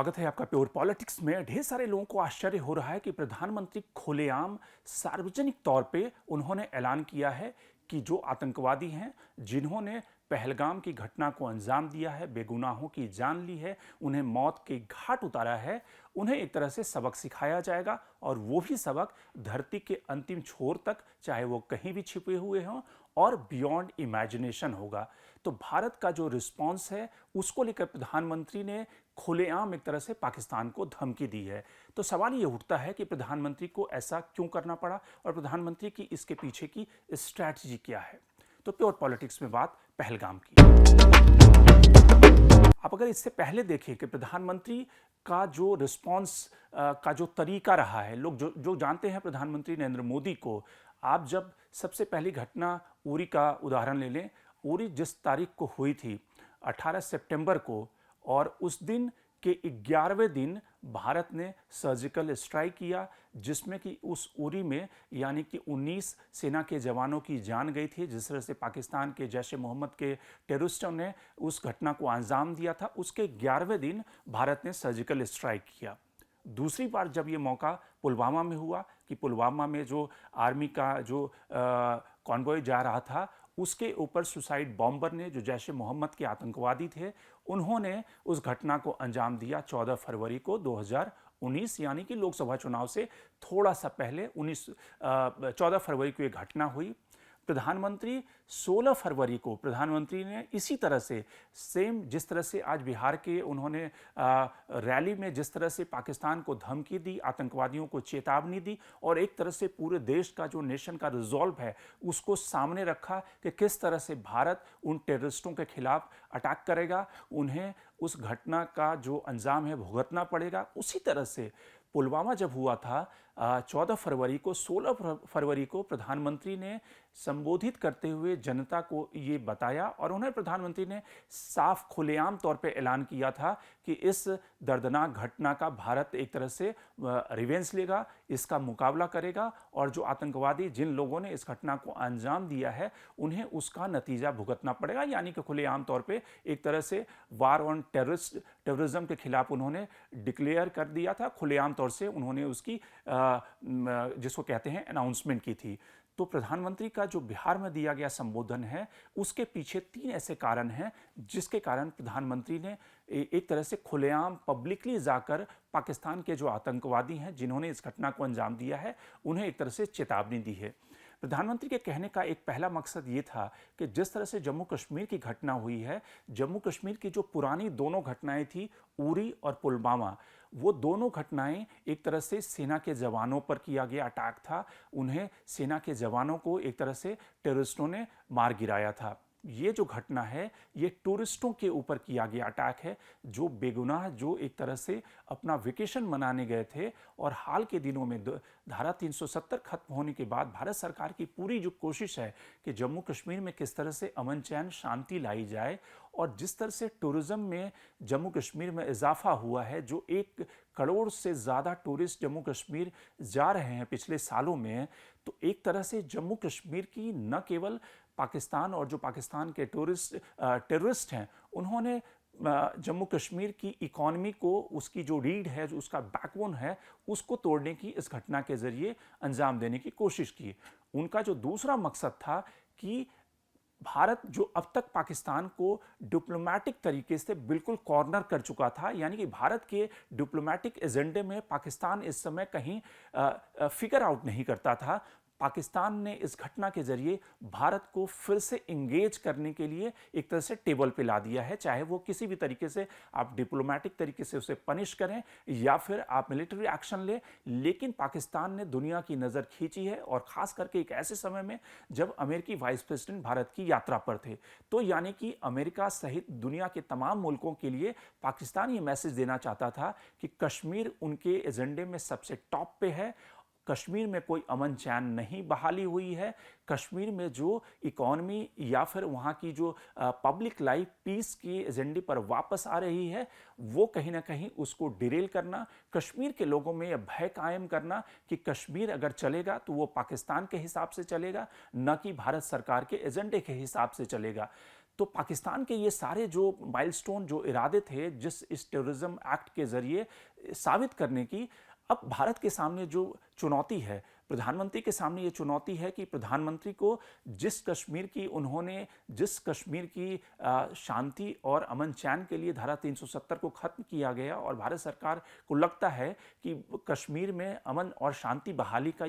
स्वागत है आपका प्योर पॉलिटिक्स में। ढेर सारे लोगों को आश्चर्य हो रहा है कि प्रधानमंत्री खुलेआम सार्वजनिक तौर पे उन्होंने ऐलान किया है कि जो आतंकवादी हैं, जिन्होंने पहलगाम की घटना को अंजाम दिया है, बेगुनाहों की जान ली है, उन्हें मौत के घाट उतारा है, उन्हें एक तरह से सबक सिखाया जाएगा और वो भी सबक धरती के अंतिम छोर तक, चाहे वो कहीं भी छिपे हुए हों, और बियॉन्ड इमेजिनेशन होगा। तो भारत का जो रिस्पॉन्स है उसको लेकर प्रधानमंत्री ने खुलेआम एक तरह से पाकिस्तान को धमकी दी है। तो सवाल ये उठता है कि प्रधानमंत्री को ऐसा क्यों करना पड़ा और प्रधानमंत्री की इसके पीछे की स्ट्रैटेजी क्या है। तो प्योर पॉलिटिक्स में बात पहलगाम की। आप अगर इससे पहले देखें कि प्रधानमंत्री का जो रिस्पॉन्स का जो तरीका रहा है, लोग जो जानते हैं प्रधानमंत्री नरेंद्र मोदी को, आप जब सबसे पहली घटना उरी का उदाहरण ले लें, उरी जिस तारीख को हुई थी 18 सितंबर को, और उस दिन के 11वें दिन भारत ने सर्जिकल स्ट्राइक किया, जिसमें कि उस उरी में यानी कि 19 सेना के जवानों की जान गई थी। जिस तरह से पाकिस्तान के जैश-ए-मोहम्मद के टेररिस्टों ने उस घटना को अंजाम दिया था, उसके 11वें दिन भारत ने सर्जिकल स्ट्राइक किया। दूसरी बार जब ये मौका पुलवामा में हुआ कि पुलवामा में जो आर्मी का जो कॉन्वॉय जा रहा था, उसके ऊपर सुसाइड बॉम्बर ने, जो जैश-ए-मोहम्मद के आतंकवादी थे, उन्होंने उस घटना को अंजाम दिया 14 फरवरी को 2019, यानी कि लोकसभा चुनाव से थोड़ा सा पहले 14 फरवरी को ये घटना हुई। प्रधानमंत्री 16 फरवरी को प्रधानमंत्री ने इसी तरह से सेम, जिस तरह से आज बिहार के उन्होंने रैली में जिस तरह से पाकिस्तान को धमकी दी, आतंकवादियों को चेतावनी दी और एक तरह से पूरे देश का जो नेशन का रिजॉल्व है उसको सामने रखा कि किस तरह से भारत उन टेररिस्टों के खिलाफ अटैक करेगा, उन्हें उस घटना का जो अंजाम है भुगतना पड़ेगा। उसी तरह से पुलवामा जब हुआ था 14 फरवरी को, 16 फरवरी को प्रधानमंत्री ने संबोधित करते हुए जनता को ये बताया और उन्हें प्रधानमंत्री ने साफ खुलेआम तौर पे ऐलान किया था कि इस दर्दनाक घटना का भारत एक तरह से रिवेंज लेगा, इसका मुकाबला करेगा और जो आतंकवादी, जिन लोगों ने इस घटना को अंजाम दिया है, उन्हें उसका नतीजा भुगतना पड़ेगा। यानी कि खुलेआम तौर पे एक तरह से वार ऑन टेररिज्म के खिलाफ उन्होंने डिक्लेयर कर दिया था। खुलेआम तौर से उन्होंने उसकी जिसको कहते हैं अनाउंसमेंट की थी। तो प्रधानमंत्री का जो बिहार में दिया गया संबोधन है, उसके पीछे 3 ऐसे कारण हैं जिसके कारण प्रधानमंत्री ने एक तरह से खुलेआम पब्लिकली जाकर पाकिस्तान के जो आतंकवादी हैं, जिन्होंने इस घटना को अंजाम दिया है, उन्हें एक तरह से चेतावनी दी है। प्रधानमंत्री के कहने का एक पहला मकसद ये था कि जिस तरह से जम्मू कश्मीर की घटना हुई है, जम्मू कश्मीर की जो पुरानी दोनों घटनाएं थी, उरी और पुलवामा, वो दोनों घटनाएं एक तरह से सेना के जवानों पर किया गया अटैक था। उन्हें, सेना के जवानों को एक तरह से टेररिस्टों ने मार गिराया था। ये जो घटना है, ये टूरिस्टों के ऊपर किया गया अटैक है, जो बेगुनाह, जो एक तरह से अपना वेकेशन मनाने गए थे। और हाल के दिनों में धारा 370 खत्म होने के बाद भारत सरकार की पूरी जो कोशिश है कि जम्मू कश्मीर में किस तरह से अमन चैन शांति लाई जाए, और जिस तरह से टूरिज्म में जम्मू कश्मीर में इजाफा हुआ है, जो 1 करोड़ से ज़्यादा टूरिस्ट जम्मू कश्मीर जा रहे हैं पिछले सालों में, तो एक तरह से जम्मू कश्मीर की न केवल पाकिस्तान और जो पाकिस्तान के टेररिस्ट हैं, उन्होंने जम्मू कश्मीर की इकॉनमी को, उसकी जो रीढ़ है, जो उसका बैकबोन है, उसको तोड़ने की इस घटना के जरिए अंजाम देने की कोशिश की। उनका जो दूसरा मकसद था कि भारत जो अब तक पाकिस्तान को डिप्लोमेटिक तरीके से बिल्कुल कॉर्नर कर चुका था, यानी कि भारत के डिप्लोमेटिक एजेंडे में पाकिस्तान इस समय कहीं फिगर आउट नहीं करता था। पाकिस्तान ने इस घटना के जरिए भारत को फिर से इंगेज करने के लिए एक तरह से टेबल पे ला दिया है, चाहे वो किसी भी तरीके से आप डिप्लोमेटिक तरीके से उसे पनिश करें या फिर आप मिलिट्री एक्शन लें। लेकिन पाकिस्तान ने दुनिया की नज़र खींची है, और ख़ास करके एक ऐसे समय में जब अमेरिकी वाइस प्रेसिडेंट भारत की यात्रा पर थे। तो यानी कि अमेरिका सहित दुनिया के तमाम मुल्कों के लिए पाकिस्तान ये मैसेज देना चाहता था कि कश्मीर उनके एजेंडे में सबसे टॉप पे है, कश्मीर में कोई अमन चैन नहीं बहाली हुई है, कश्मीर में जो इकॉनमी या फिर वहाँ की जो पब्लिक लाइफ पीस के एजेंडे पर वापस आ रही है, वो कहीं ना कहीं उसको डिरेल करना, कश्मीर के लोगों में यह भय कायम करना कि कश्मीर अगर चलेगा तो वो पाकिस्तान के हिसाब से चलेगा, न कि भारत सरकार के एजेंडे के हिसाब से चलेगा। तो पाकिस्तान के ये सारे जो माइलस्टोन जो इरादे थे जिस इस टेररिज्म एक्ट के ज़रिए साबित करने की, अब भारत के सामने जो चुनौती है, प्रधानमंत्री के सामने ये चुनौती है कि प्रधानमंत्री को जिस कश्मीर की शांति और अमन चैन के लिए धारा 370 को खत्म किया गया और भारत सरकार को लगता है कि कश्मीर में अमन और शांति बहाली का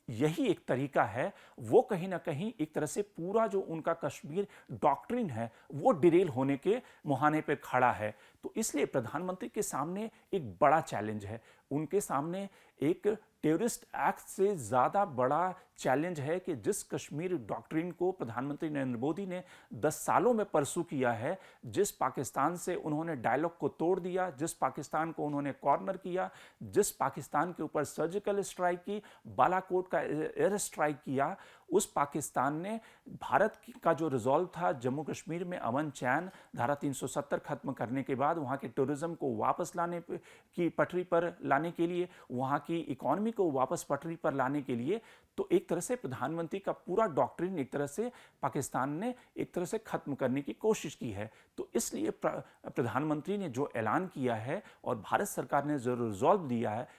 यही एक तरीका है, वो कहीं ना कहीं एक तरह से पूरा जो उनका कश्मीर डॉक्ट्रिन है वो डिरेल होने के मुहाने पर खड़ा है। तो इसलिए प्रधानमंत्री के सामने एक बड़ा चैलेंज है, उनके सामने एक टेररिस्ट एक्ट से ज़्यादा बड़ा चैलेंज है कि जिस कश्मीर डॉक्ट्रिन को प्रधानमंत्री नरेंद्र मोदी ने 10 सालों में परसू किया है, जिस पाकिस्तान से उन्होंने डायलॉग को तोड़ दिया, जिस पाकिस्तान को उन्होंने कॉर्नर किया, जिस पाकिस्तान के ऊपर सर्जिकल स्ट्राइक की, बालाकोट का एयर स्ट्राइक किया, उस पाकिस्तान ने भारत का जो रिजॉल्व था जम्मू कश्मीर में अमन चैन धारा 370 खत्म करने के बाद वहाँ के टूरिज्म को वापस लाने की पटरी पर लाने के लिए, वहाँ की इकॉनमी को वापस पटरी पर लाने के लिए, तो एक तरह से प्रधानमंत्री का पूरा डॉक्ट्रिन एक तरह से पाकिस्तान ने एक तरह से खत्म करने की कोशिश की है। तो इसलिए प्रधानमंत्री ने जो ऐलान किया है और भारत सरकार ने जो रिजॉल्व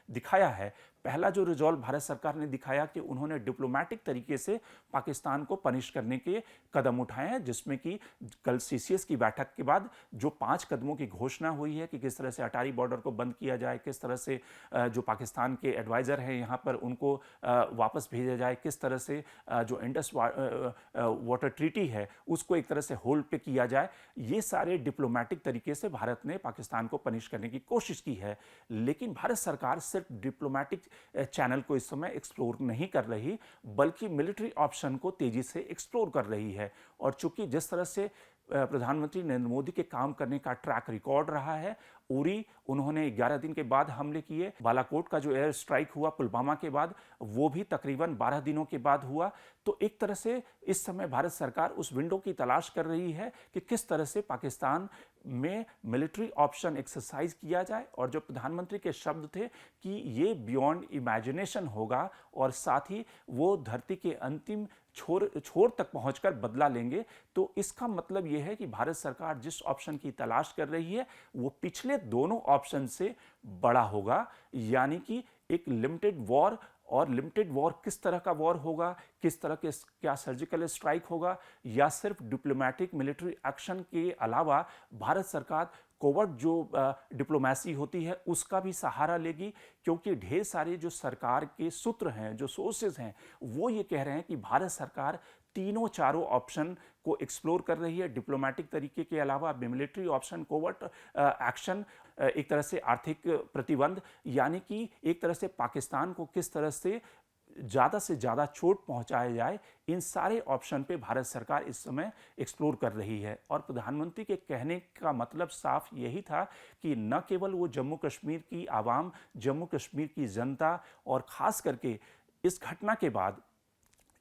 दिखाया है, पहला जो रिजॉल्व भारत सरकार ने दिखाया कि उन्होंने डिप्लोमेटिक तरीके से पाकिस्तान को पनिश करने के कदम उठाए हैं, जिसमें कि कल सीसीएस की बैठक के बाद जो 5 कदमों की घोषणा हुई है कि किस तरह से अटारी बॉर्डर को बंद किया जाए, किस तरह से जो पाकिस्तान के एडवाइज़र हैं यहाँ पर उनको वापस भेजा जाए, किस तरह से जो इंडस वाटर ट्रीटी है उसको एक तरह से होल्ड पे किया जाए। ये सारे डिप्लोमेटिक तरीके से भारत ने पाकिस्तान को पनिश करने की कोशिश की है, लेकिन भारत सरकार सिर्फ डिप्लोमेटिक चैनल को इस समय एक्सप्लोर नहीं कर रही, बल्कि मिलिट्री ऑप्शन को तेजी से एक्सप्लोर कर रही है। और चूंकि जिस तरह से प्रधानमंत्री नरेंद्र मोदी के काम करने का ट्रैक रिकॉर्ड रहा है, उरी उन्होंने 11 दिन के बाद हमले किए, बालाकोट का जो एयर स्ट्राइक हुआ पुलवामा के बाद वो भी तकरीबन 12 दिनों के बाद हुआ। तो एक तरह से इस समय भारत सरकार उस विंडो की तलाश कर रही है कि किस तरह से पाकिस्तान में मिलिट्री ऑप्शन एक्सरसाइज किया जाए। और जो प्रधानमंत्री के शब्द थे कि ये बियॉन्ड इमेजिनेशन होगा और साथ ही वो धरती के अंतिम छोर तक पहुंचकर बदला लेंगे, तो इसका मतलब यह है कि भारत सरकार जिस ऑप्शन की तलाश कर रही है वो पिछले दोनों ऑप्शन से बड़ा होगा, यानी कि एक लिमिटेड वॉर। और लिमिटेड वॉर किस तरह का वॉर होगा, किस तरह के, क्या सर्जिकल स्ट्राइक होगा या सिर्फ डिप्लोमेटिक मिलिट्री एक्शन के अलावा भारत सरकार कोवर्ट जो डिप्लोमेसी होती है उसका भी सहारा लेगी, क्योंकि ढेर सारे जो सरकार के सूत्र हैं, जो सोर्सेज हैं, वो ये कह रहे हैं कि भारत सरकार चारों ऑप्शन को एक्सप्लोर कर रही है, डिप्लोमेटिक तरीके के अलावा मिलिट्री ऑप्शन, कोवर्ट एक्शन, एक तरह से आर्थिक प्रतिबंध, यानी कि एक तरह से पाकिस्तान को किस तरह से ज़्यादा चोट पहुंचाया जाए, इन सारे ऑप्शन पे भारत सरकार इस समय एक्सप्लोर कर रही है। और प्रधानमंत्री के कहने का मतलब साफ यही था कि न केवल वो जम्मू कश्मीर की आवाम, जम्मू कश्मीर की जनता और ख़ास करके इस घटना के बाद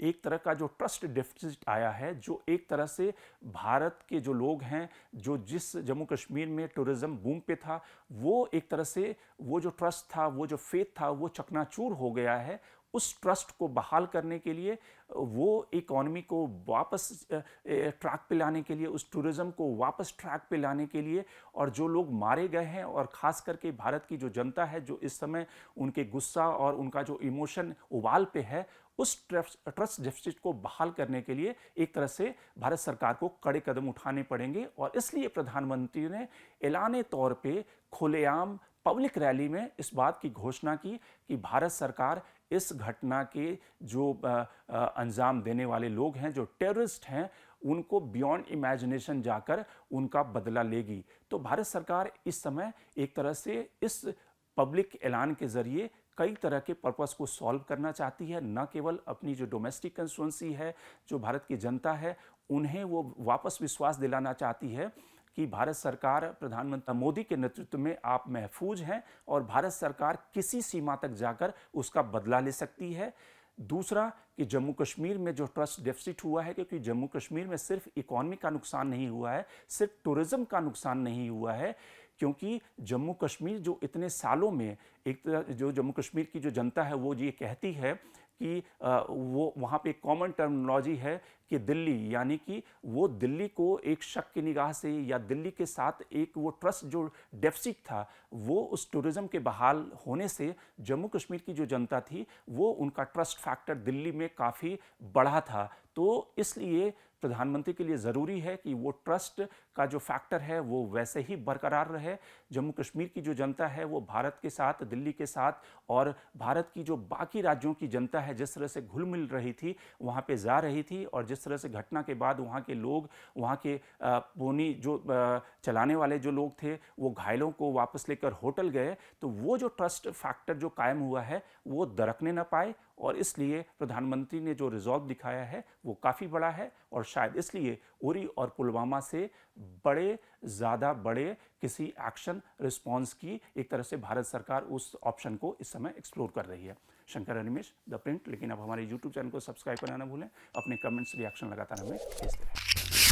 एक तरह का जो ट्रस्ट डेफिसिट आया है, जो एक तरह से भारत के जो लोग हैं, जो जिस जम्मू कश्मीर में टूरिज्म बूम पे था, वो एक तरह से वो जो ट्रस्ट था, वो जो फेथ था, वो चकनाचूर हो गया है। उस ट्रस्ट को बहाल करने के लिए, वो इकॉनमी को वापस ट्रैक पे लाने के लिए, उस टूरिज्म को वापस ट्रैक पे लाने के लिए, और जो लोग मारे गए हैं और ख़ास करके भारत की जो जनता है जो इस समय उनके गुस्सा और उनका जो इमोशन उबाल पे है, उस ट्रस्ट डेफिसिट को बहाल करने के लिए एक तरह से भारत सरकार को कड़े कदम उठाने पड़ेंगे। और इसलिए प्रधानमंत्री ने ऐलाने तौर पे खुलेआम पब्लिक रैली में इस बात की घोषणा की कि भारत सरकार इस घटना के जो अंजाम देने वाले लोग हैं, जो टेररिस्ट हैं, उनको बियॉन्ड इमेजिनेशन जाकर उनका बदला लेगी। तो भारत सरकार इस समय एक तरह से इस पब्लिक ऐलान के जरिए कई तरह के पर्पस को सॉल्व करना चाहती है, न केवल अपनी जो डोमेस्टिक कंस्टिट्यूएंसी है, जो भारत की जनता है, उन्हें वो वापस विश्वास दिलाना चाहती है कि भारत सरकार, प्रधानमंत्री मोदी के नेतृत्व में आप महफूज हैं और भारत सरकार किसी सीमा तक जाकर उसका बदला ले सकती है। दूसरा कि जम्मू कश्मीर में जो ट्रस्ट डेफिसिट हुआ है, क्योंकि जम्मू कश्मीर में सिर्फ इकॉनमी का नुकसान नहीं हुआ है, सिर्फ टूरिज्म का नुकसान नहीं हुआ है, क्योंकि जम्मू कश्मीर जो इतने सालों में एक तरह जो जम्मू कश्मीर की जो जनता है वो ये कहती है कि वो वहाँ पे कॉमन टर्मिनोलॉजी है कि दिल्ली, यानी कि वो दिल्ली को एक शक की निगाह से या दिल्ली के साथ एक वो ट्रस्ट जो डेफिसिट था, वो उस टूरिज्म के बहाल होने से जम्मू कश्मीर की जो जनता थी वो उनका ट्रस्ट फैक्टर दिल्ली में काफ़ी बढ़ा था। तो इसलिए प्रधानमंत्री के लिए ज़रूरी है कि वो ट्रस्ट का जो फैक्टर है वो वैसे ही बरकरार रहे। जम्मू कश्मीर की जो जनता है वो भारत के साथ, दिल्ली के साथ और भारत की जो बाकी राज्यों की जनता है जिस तरह से घुल मिल रही थी, वहाँ पे जा रही थी, और जिस तरह से घटना के बाद वहाँ के लोग, वहाँ के पोनी जो चलाने वाले जो लोग थे वो घायलों को वापस लेकर होटल गए, तो वो जो ट्रस्ट फैक्टर जो कायम हुआ है वो दरकने ना पाए। और इसलिए प्रधानमंत्री ने जो रिजॉल्व दिखाया है वो काफ़ी बड़ा है, और शायद इसलिए उरी और पुलवामा से ज़्यादा बड़े किसी एक्शन रिस्पॉन्स की एक तरह से भारत सरकार उस ऑप्शन को इस समय एक्सप्लोर कर रही है। Shankar Animesh, the print. लेकिन अब हमारे यूट्यूब चैनल को सब्सक्राइब करना ना भूलें, अपने कमेंट्स, रिएक्शन लगातार हमें भेजते रहें।